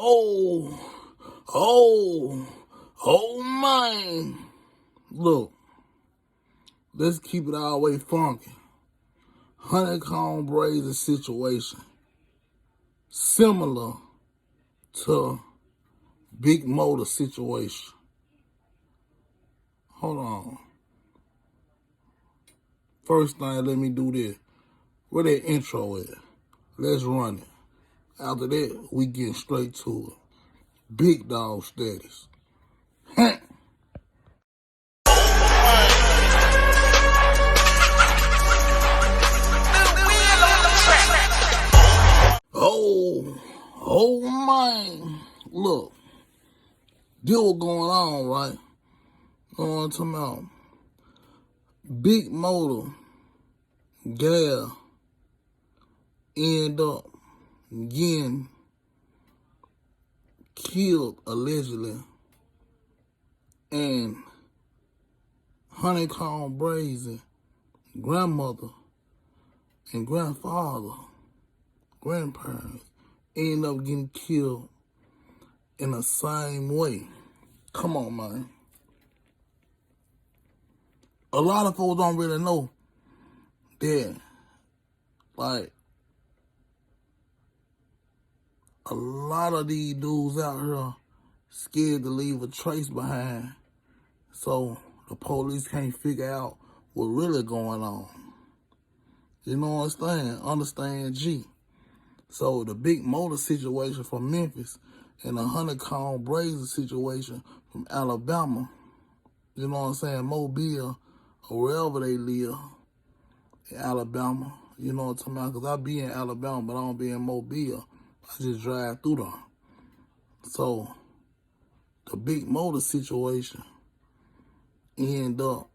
Oh, oh, man. Look, let's keep it all the way funky. HoneyKomb Brazy situation. Similar to Big Mota situation. Hold on. First thing, let me do this. Where that intro at? Let's run it. After that, we get straight to it. Big dog status. Oh man. Look, this was going on, right? You know what I'm talking about? Big Mota gal end up getting killed allegedly, and HoneyKomb Brazy grandmother and grandfather, grandparents end up getting killed in the same way. Come on, man. A lot of folks don't really know that, like, a lot of these dudes out here scared to leave a trace behind, so the police can't figure out what's really going on. You know what I'm saying? Understand G. So the Big Mota situation from Memphis and the HoneyKomb Brazy situation from Alabama, you know what I'm saying, Mobile, or wherever they live in Alabama, you know what I'm talking about? Because I be in Alabama, but I don't be in Mobile. I just drive through them. So the Big Mota situation end up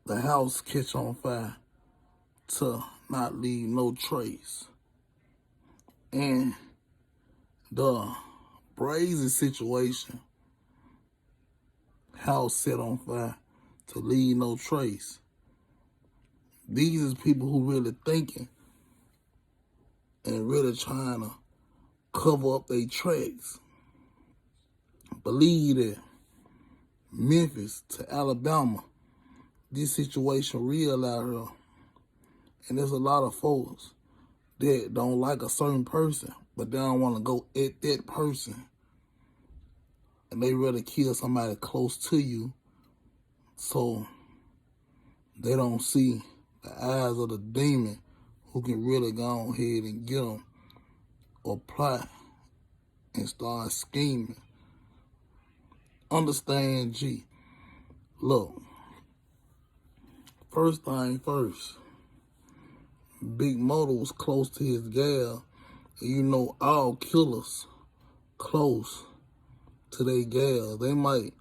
the house catch on fire to not leave no trace. And the Brazy situation, house set on fire to leave no trace. These is people who really thinking and really trying to cover up their tracks. Believe that Memphis to Alabama, this situation real out here. And there's a lot of folks that don't like a certain person, but they don't want to go at that person. And they rather kill somebody close to you so they don't see the eyes of the demon who can really go ahead and get them or plot and start scheming. Understand G. Look, first thing first, Big Mota was close to his gal. And you know all killers close to their gal. They might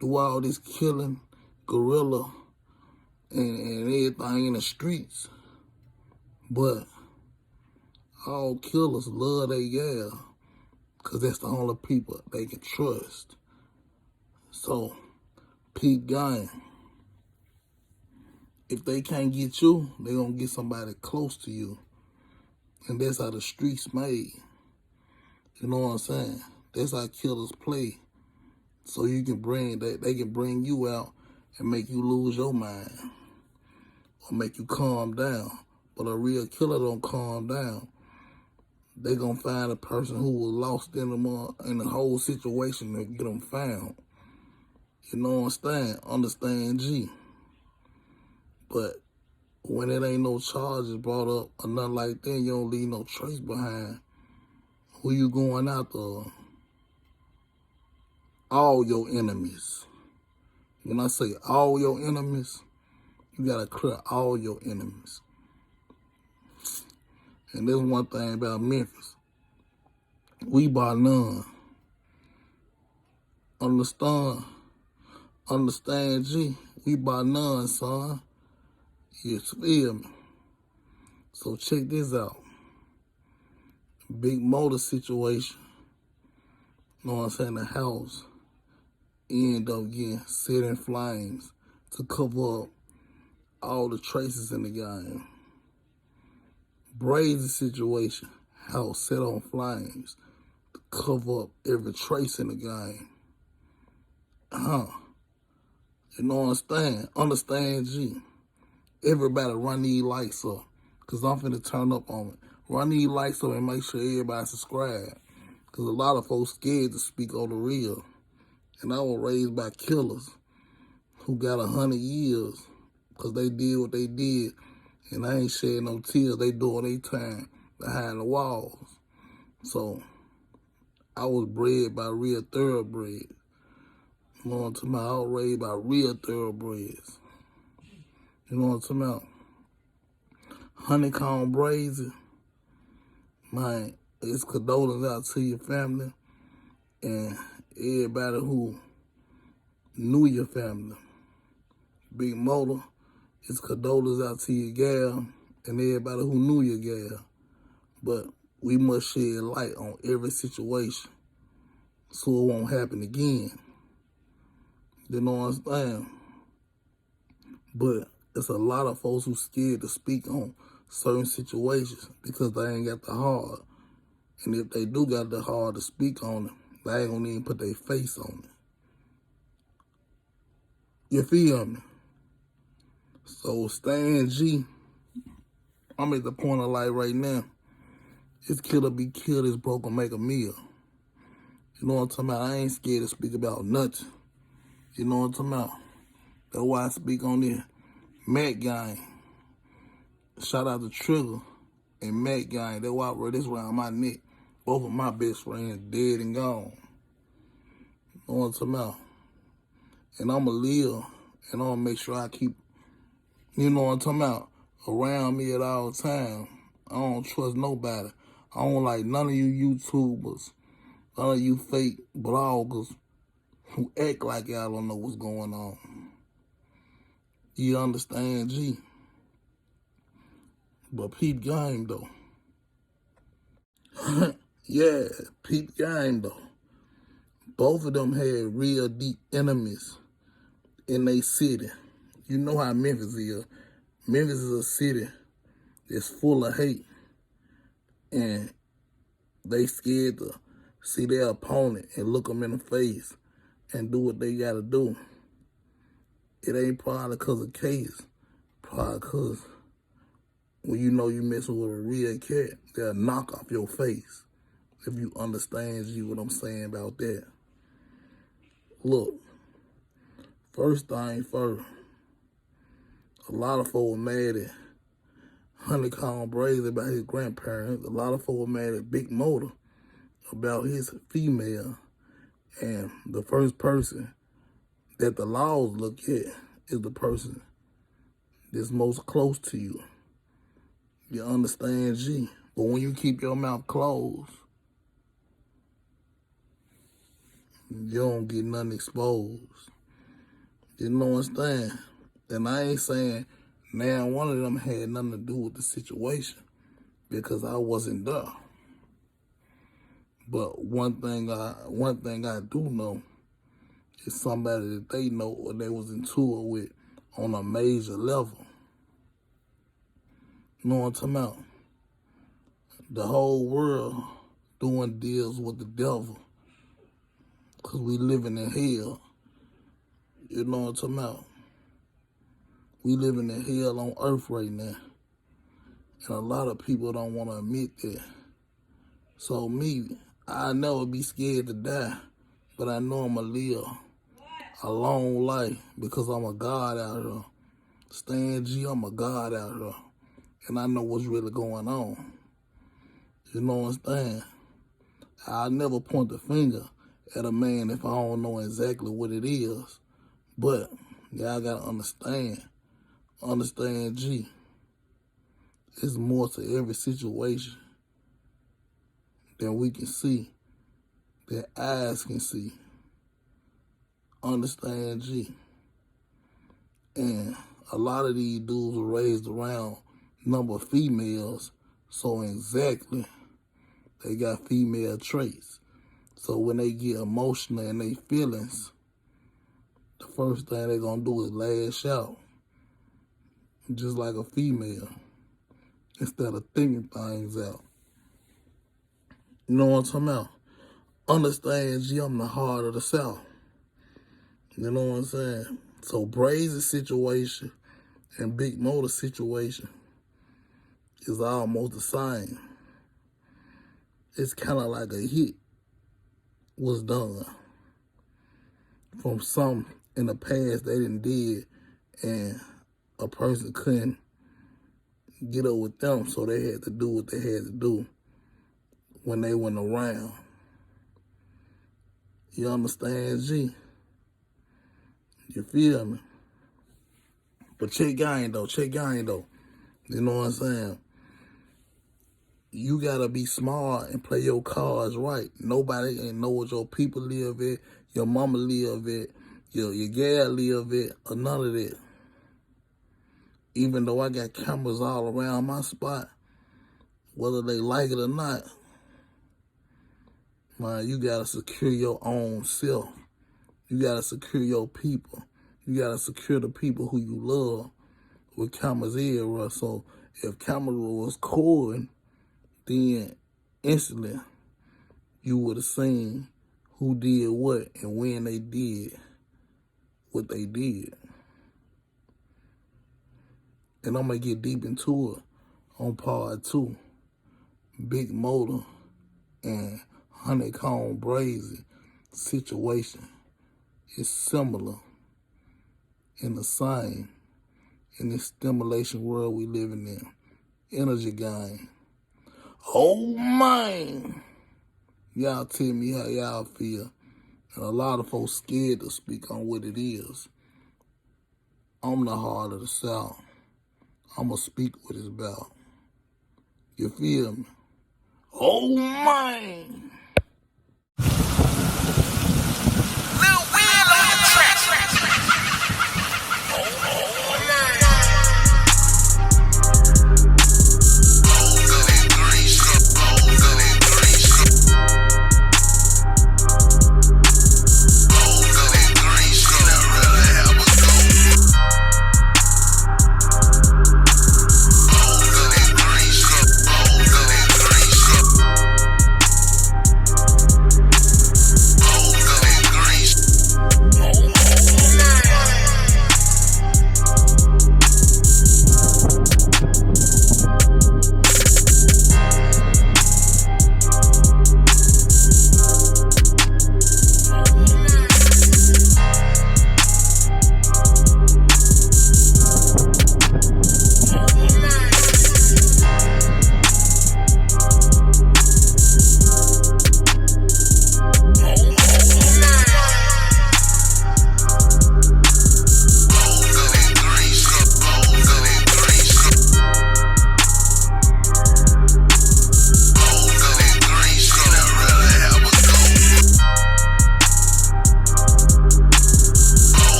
do all this killing, guerrilla, and everything in the streets. But all killers love their gal because that's the only people they can trust. So, peep game. If they can't get you, they gonna get somebody close to you. And that's how the streets made. You know what I'm saying? That's how killers play. So you can they can bring you out and make you lose your mind. Or make you calm down. But a real killer don't calm down. They gonna find a person who was lost in the whole situation and get them found. You know what I'm saying? Understand G. But when it ain't no charges brought up or nothing like that, you don't leave no trace behind. Who you going after? All your enemies. When I say all your enemies, you gotta clear all your enemies. And there's one thing about Memphis. We by none. Understand G? We by none, son. You feel me? So check this out. Big Mota situation. You know what I'm saying? The house end up getting set in flames to cover up all the traces in the game. Brazy situation. House set on flames to cover up every trace in the game. You know what I'm saying? Understand, G. Everybody run these lights up, because I'm finna turn up on it. Run these lights up and make sure everybody subscribe, because a lot of folks scared to speak on the real. And I was raised by killers who got 100 years because they did what they did, and I ain't shedding no tears. They doing their time behind the walls. So I was bred by real thoroughbreds. You know what I'm talking about? I was raised by real thoroughbreds. You know what I'm talking about? HoneyKomb Brazy, man, it's condolences out to your family and everybody who knew your family. Big Mota, it's condolences out to your gal and everybody who knew your gal. But we must shed light on every situation so it won't happen again. You know what I'm saying? But it's a lot of folks who scared to speak on certain situations because they ain't got the heart. And if they do got the heart to speak on it, they ain't gonna even put their face on it. You feel me? So Stan G, I'm at the point of life right now. It's kill or be killed, it's broke or make a meal. You know what I'm talking about? I ain't scared to speak about nothing. You know what I'm talking about? That's why I speak on this. Matt Gang. Shout out to Trigger and Matt Gang. That's why I wear this around my neck. Both of my best friends dead and gone. You know what I'm talking about? And I'ma live and I'ma make sure I keep, you know what I'm talking about, around me at all times. I don't trust nobody. I don't like none of you YouTubers, none of you fake bloggers who act like y'all don't know what's going on. You understand, G? But peep game, though. Yeah, peep game, though. Both of them had real deep enemies in their city. You know how Memphis is. Memphis is a city that's full of hate. And they scared to see their opponent and look them in the face and do what they gotta do. It ain't probably because of case. Probably because when you know you messing with a real cat, they'll knock off your face. If you understand what I'm saying about that. Look, first thing first, a lot of folks mad at HoneyKomb Brazy about his grandparents. A lot of folks mad at Big Mota about his female. And the first person that the laws look at is the person that's most close to you. You understand, G? But when you keep your mouth closed, you don't get nothing exposed. You know what I'm saying? And I ain't saying now one of them had nothing to do with the situation because I wasn't there. But one thing I do know is somebody that they know or they was in tour with on a major level. You know what I'm talking about? The whole world doing deals with the devil because we living in hell. You know what I'm talking about? We living in hell on earth right now. And a lot of people don't want to admit that. So me, I never be scared to die, but I know I'm going to live a long life because I'm a God out here. Stan G, I'm a God out here. And I know what's really going on. You know what I'm saying? I'll never point the finger at a man if I don't know exactly what it is. But y'all got to understand, G. There's more to every situation than we can see, that eyes can see. Understand, G. And a lot of these dudes were raised around number of females, so exactly they got female traits. So when they get emotional in their feelings, the first thing they're going to do is lash out, just like a female, instead of thinking things out. You know what I'm talking about? Understand, G, I'm the heart of the South. You know what I'm saying? So Brazy's situation and Big Mota's situation is almost the same. It's kind of like a hit was done from some in the past they didn't did, and a person couldn't get up with them, so they had to do what they had to do when they went around. You understand, G? You feel me? But check game though. You know what I'm saying? You gotta be smart and play your cards right. Nobody ain't know what your people live at, your mama live at, your gal live at, or none of that. Even though I got cameras all around my spot, whether they like it or not, man, you gotta secure your own self. You gotta secure your people. You gotta secure the people who you love with cameras era. So if camera was cool, then instantly you would have seen who did what and when they did what they did. And I'm going to get deep into it on part 2. Big Mota and HoneyKomb Brazy situation is similar and the same in this stimulation world we living in. Energy game. Oh, man. Y'all tell me how y'all feel. And a lot of folks scared to speak on what it is. I'm the heart of the South. I'm going to speak what it's about. You feel me? Oh, man.